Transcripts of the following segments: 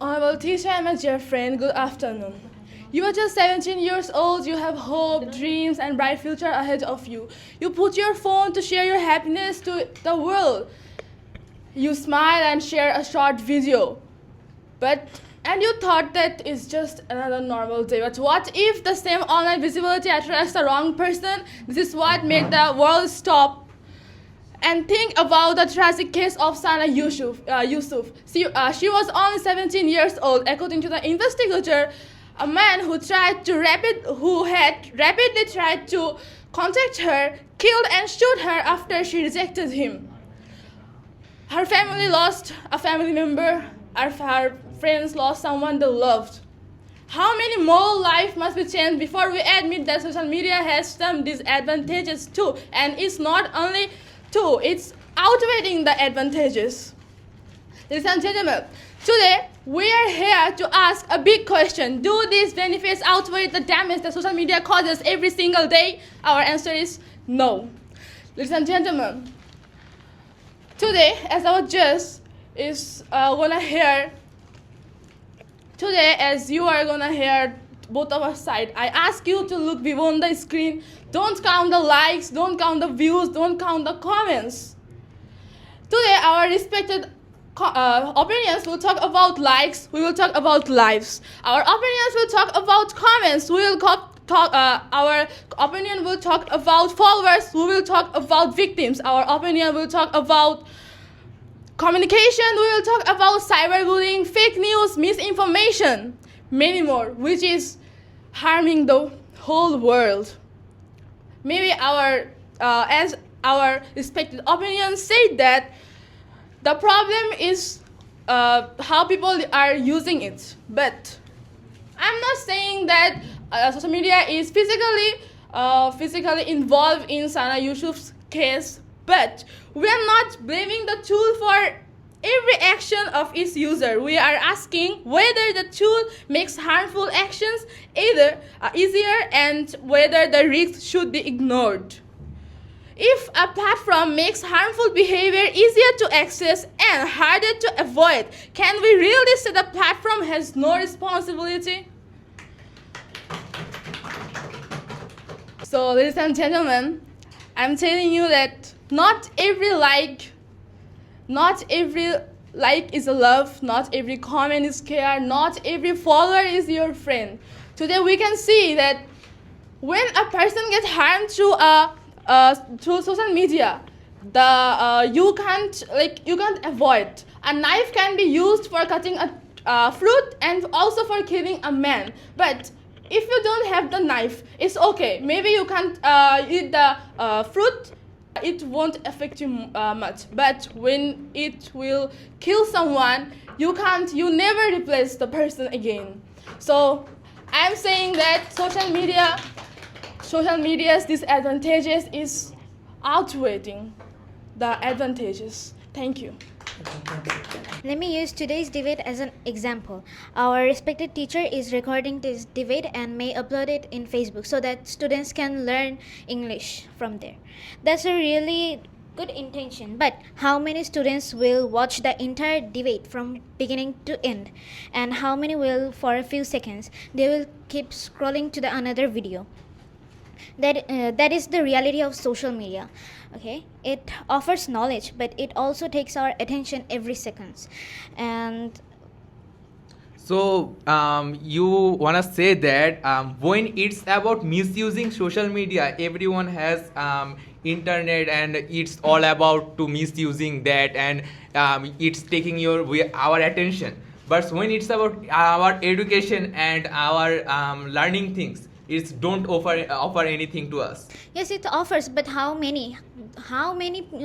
Honorable teacher and my dear friend, good afternoon. You are just 17 years old, you have hope, dreams, and bright future ahead of you. You put your phone to share your happiness to the world. You smile and share a short video. And you thought that it's just another normal day. But what if the same online visibility attracts the wrong person? This is what made the world stop and think about the tragic case of Sana Yusuf. She was only 17 years old. According to the investigator, a man who had rapidly tried to contact her, killed and shot her after she rejected him. Her family lost a family member. Her friends lost someone they loved. How many more lives must be changed before we admit that social media has some disadvantages too? And it's not only two, it's outweighing the advantages. Ladies and gentlemen, today we are here to ask a big question. Do these benefits outweigh the damage that social media causes every single day? Our answer is no. Ladies and gentlemen, today as our judge is gonna hear, today as you are gonna hear both of our side, I ask you to look beyond the screen. Don't count the likes, don't count the views, don't count the comments. Today our respected opinions will talk about likes, we will talk about lives. Our opinions will talk about comments, we will our opinion will talk about followers, we will talk about victims. Our opinion will talk about communication, we will talk about cyberbullying, fake news, misinformation, many more, which is harming the whole world. Maybe as our respected opinions say that the problem is how people are using it. But I'm not saying that social media is physically involved in Sana Yusuf's case, but we are not blaming the tool for every action of its user. We are asking whether the tool makes harmful actions easier and whether the risks should be ignored. If a platform makes harmful behavior easier to access and harder to avoid, can we really say the platform has no responsibility? So, ladies and gentlemen, I'm telling you that not every like is a love, not every comment is care, not every follower is your friend. Today we can see that when a person gets harmed through social media, you can't avoid. A knife can be used for cutting a fruit and also for killing a man. But if you don't have the knife, it's okay. Maybe you can't eat the fruit. It won't affect you much. But when it will kill someone, you never replace the person again. So I'm saying that social media's disadvantages is outweighing the advantages. Thank you. Let me use today's debate as an example. Our respected teacher is recording this debate and may upload it in Facebook so that students can learn English from there. That's a really good intention, but how many students will watch the entire debate from beginning to end? And how many will, for a few seconds, they will keep scrolling to the another video? That is the reality of social media. Okay, it offers knowledge, but it also takes our attention every seconds. And so you wanna say that when it's about misusing social media, everyone has internet, and it's all about to misusing that, and it's taking our attention. But when it's about our education and our learning things, it's don't offer anything to us. yes, it offers, but how many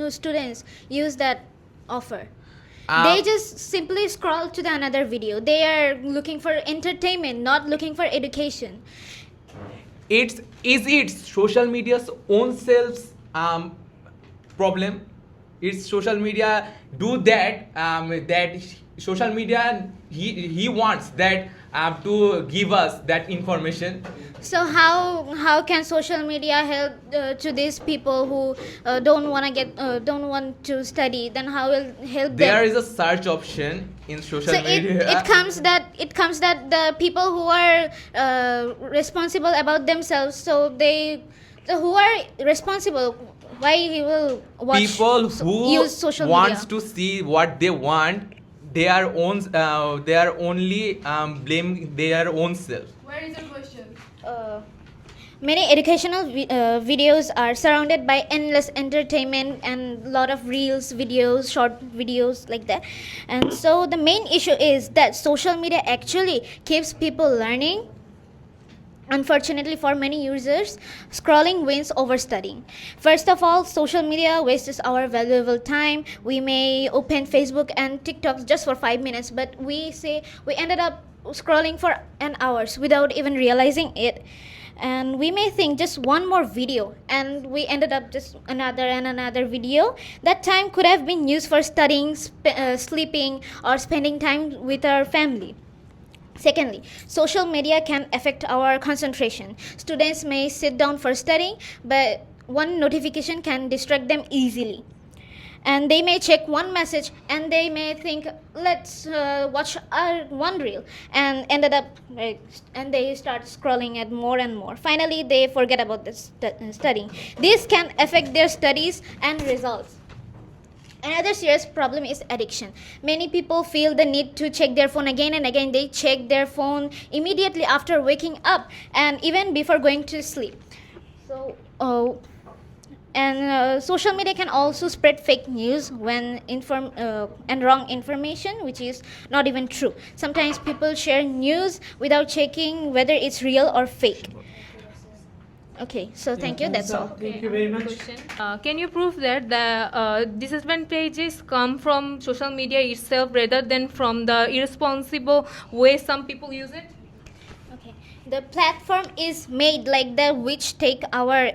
students use that offer? They just simply scroll to the another video. They are looking for entertainment, not looking for education. Is it social media's own self's problem? It's social media do that social media, he wants that to give us that information. So how can social media help to these people who don't want to study? Then how will help There them? is a search option in social So media. it comes that the people who are responsible about themselves, who are responsible, why he will watch People who use social wants media. to see what they want, they are only blaming their own self. Where is your question? Many educational videos are surrounded by endless entertainment and lot of reels videos, short videos like that. And so the main issue is that social media actually keeps people learning. Unfortunately for many users, scrolling wins over studying. First of all, social media wastes our valuable time. We may open Facebook and TikTok just for 5 minutes, but we ended up scrolling for an hours without even realizing it. And we may think just one more video, and we ended up just another and another video. That time could have been used for studying, sleeping, or spending time with our family. Secondly, social media can affect our concentration. Students may sit down for studying, but one notification can distract them easily. And they may check one message and they may think, let's watch one reel, and ended up and they start scrolling at more and more. Finally, they forget about this studying. This can affect their studies and results. Another serious problem is addiction. Many people feel the need to check their phone again and again. They check their phone immediately after waking up and even before going to sleep. So, social media can also spread fake news and wrong information, which is not even true. Sometimes people share news without checking whether it's real or fake. Okay, so thank you. That's all. Thank you very much. Can you prove that the disadvantages come from social media itself rather than from the irresponsible way some people use it? Okay. The platform is made like that, which take our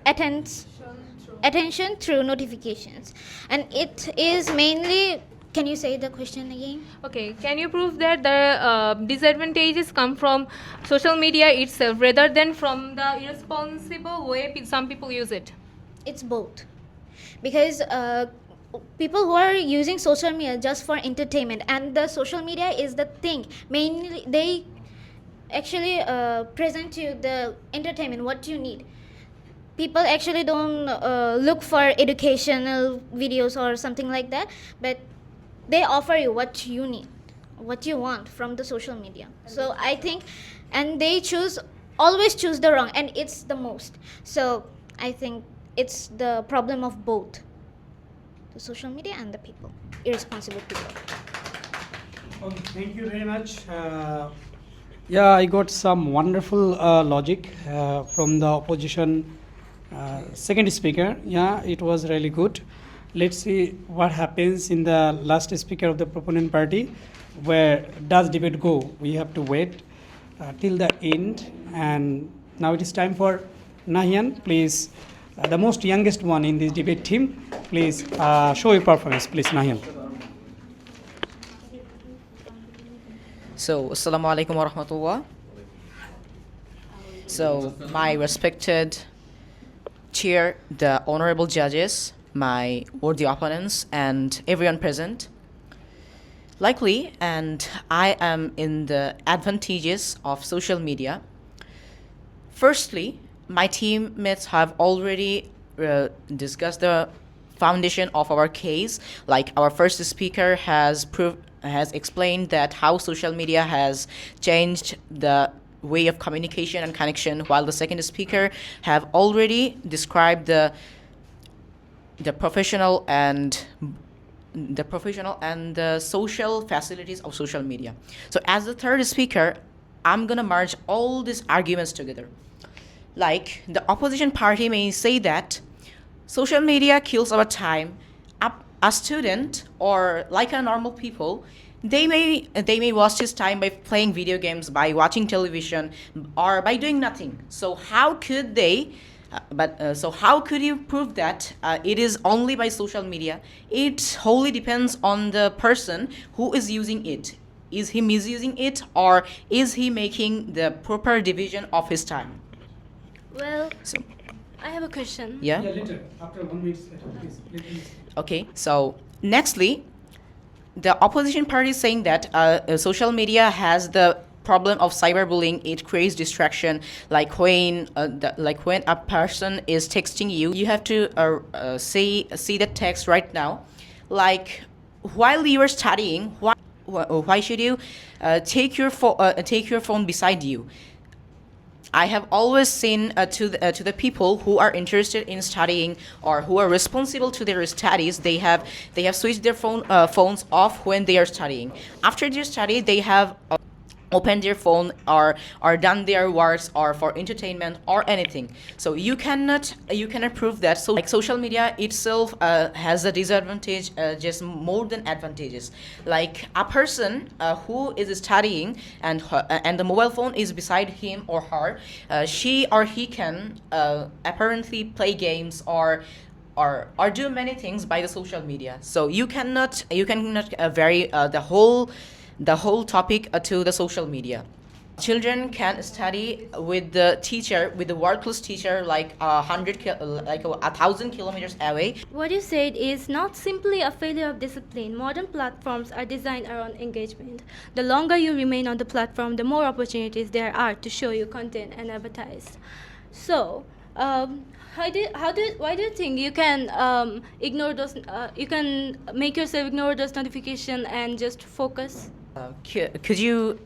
attention through notifications, and it is mainly. Can you say the question again? Okay, can you prove that the disadvantages come from social media itself rather than from the irresponsible way some people use it? It's both, because people who are using social media just for entertainment, and the social media is the thing mainly they actually present you the entertainment what you need. People actually don't look for educational videos or something like that, but they offer you what you need, what you want from the social media. So I think, and they always choose the wrong, and it's the most. So I think it's the problem of both the social media and the people, irresponsible people. Thank you very much. Yeah, I got some wonderful logic from the opposition second speaker. Yeah, it was really good. Let's see what happens in the last speaker of the proponent party. Where does debate go? We have to wait till the end. And now it is time for Nahian. Please, the most youngest one in this debate team, please show your performance. Please, Nahian. So, Assalamu alaikum wa rahmatullah. So, my respected chair, the honorable judges, my worthy opponents, and everyone present. Likely, and I am in the advantages of social media. Firstly, my teammates have already discussed the foundation of our case. Like our first speaker has explained that how social media has changed the way of communication and connection, while the second speaker have already described the professional and the social facilities of social media. So as the third speaker, I'm gonna merge all these arguments together. Like the opposition party may say that social media kills our time. A student or like a normal people, they may waste his time by playing video games, by watching television, or by doing nothing. So how could they So how could you prove that it is only by social media? It wholly depends on the person who is using it. Is he misusing it, or is he making the proper division of his time? Well, So, I have a question. yeah. later, after 1 minute later, please. Okay. So, nextly, the opposition party is saying that social media has the problem of cyberbullying. It creates distraction. Like when a person is texting you, you have to see the text right now. Like while you are studying, why should you take your phone beside you? I have always seen to the people who are interested in studying or who are responsible to their studies, they have switched their phones off when they are studying. After their study, they have open their phone or done their works or for entertainment or anything. So you cannot prove that. So like social media itself has a disadvantage just more than advantages. Like a person who is studying and the mobile phone is beside him or her, she or he can apparently play games or do many things by the social media. So you cannot vary the whole topic to the social media. Children can study with the teacher, with the world-class teacher, like 1,000 kilometers away. What you said is not simply a failure of discipline. Modern platforms are designed around engagement. The longer you remain on the platform, the more opportunities there are to show you content and advertise. So, why do you think you can ignore those? You can make yourself ignore those notifications and just focus? Could you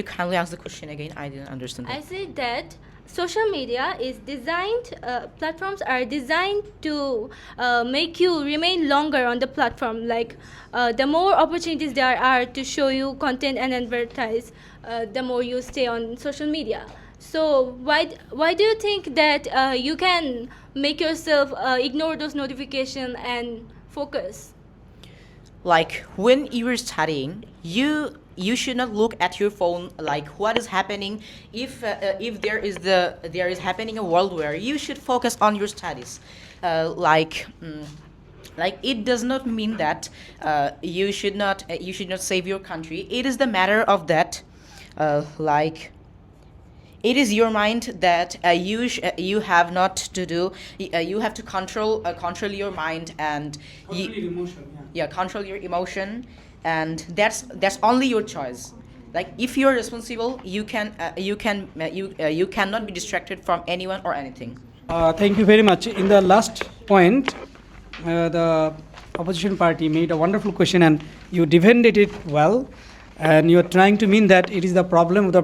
kindly ask the question again? I didn't understand I that. said that social media is designed, platforms are designed to make you remain longer on the platform. Like the more opportunities there are to show you content and advertise, the more you stay on social media. So why do you think that you can make yourself ignore those notifications and focus? Like when you are studying, you should not look at your phone like what is happening. If there is happening a world where you should focus on your studies. Like it does not mean that you should not save your country. It is the matter of that like it is your mind that you have not to do. You have to control your mind and control your emotion, and that's only your choice. Like if you're responsible, you cannot be distracted from anyone or anything. Thank you very much. In the last point, the opposition party made a wonderful question and you defended it well. And you're trying to mean that it is the problem of the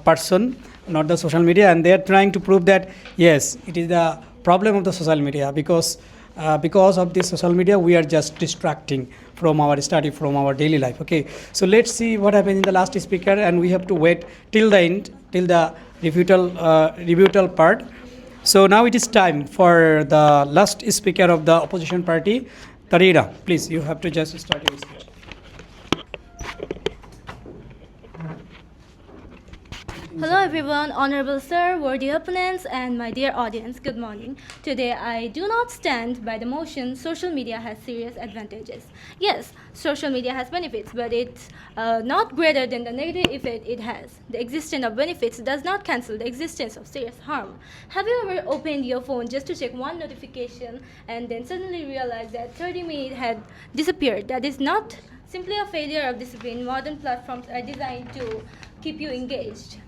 person, not the social media. And they're trying to prove that, yes, it is the problem of the social media because of this social media, we are just distracting from our study, from our daily life. Okay, so let's see what happens in the last speaker, and we have to wait till the end, till the rebuttal part. So now it is time for the last speaker of the opposition party, Tarira. Please, you have to just start your speech. Hello everyone, honorable sir, worthy opponents, and my dear audience, good morning. Today I do not stand by the motion social media has serious advantages. Yes, social media has benefits, but it's not greater than the negative effect it has. The existence of benefits does not cancel the existence of serious harm. Have you ever opened your phone just to check one notification and then suddenly realized that 30 minutes had disappeared? That is not simply a failure of discipline. Modern platforms are designed to keep you engaged.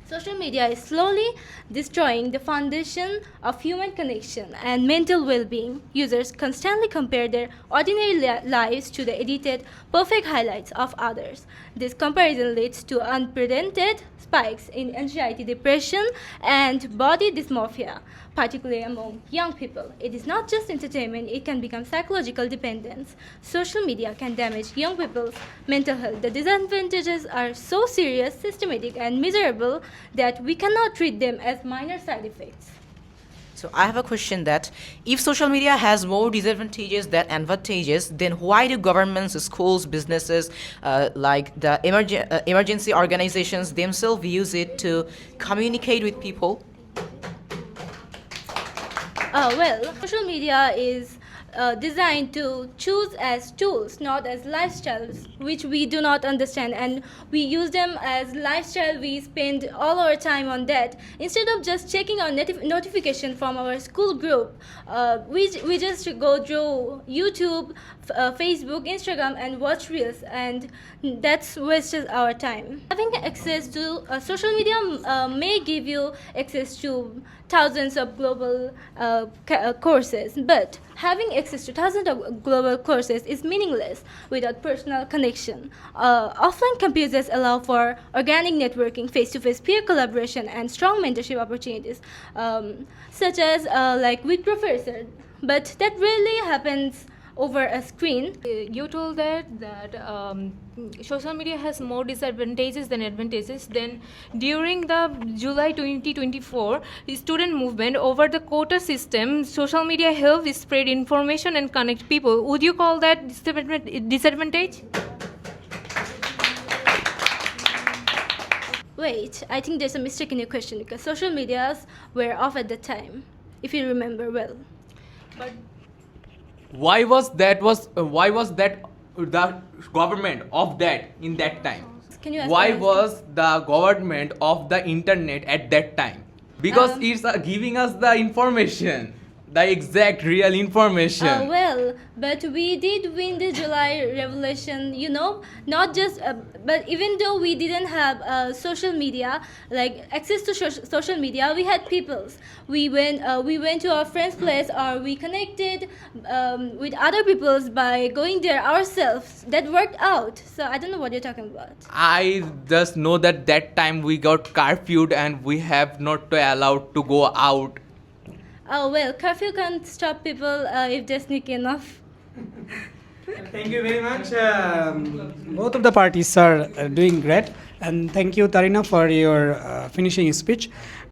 Social media is slowly destroying the foundation of human connection and mental well-being. Users constantly compare their ordinary lives to the edited, perfect highlights of others. This comparison leads to unprecedented spikes in anxiety, depression, and body dysmorphia, particularly among young people. It is not just entertainment, it can become psychological dependence. Social media can damage young people's mental health. The disadvantages are so serious, systematic, and miserable that we cannot treat them as minor side effects. So I have a question that if social media has more disadvantages than advantages, then why do governments, schools, businesses, like the emergency organizations themselves use it to communicate with people? Well, social media is designed to choose as tools, not as lifestyles, which we do not understand, and we use them as lifestyle. We spend all our time on that instead of just checking our notification from our school group. We just go through YouTube, Facebook, Instagram, and watch reels, and that's wastes our time. Having access to social media may give you access to thousands of global courses, but having access to thousands of global courses is meaningless without personal connection. Offline campuses allow for organic networking, face-to-face peer collaboration, and strong mentorship opportunities, such as like with professors. But that rarely happens over a screen. You told that social media has more disadvantages than advantages. Then during the July 2024 student movement over the quota system, social media helped spread information and connect people. Would you call that disadvantage? Wait, I think there's a mistake in your question because social medias were off at the time, if you remember well. But Why was that the government of that in that time? Can you ask Why the was the government of the internet at that time? Because it's giving us the information, the exact real information. Well, but we did win the July Revolution, you know, not just, but even though we didn't have social media, like access to social media, we had peoples. We went to our friend's place, or we connected with other peoples by going there ourselves. That worked out. So I don't know what you're talking about. I just know that time we got curfewed and we have not allowed to go out. Oh well, curfew can't stop people if they sneak enough. Thank you very much. Both of the parties are doing great. And thank you, Tarina, for your finishing speech.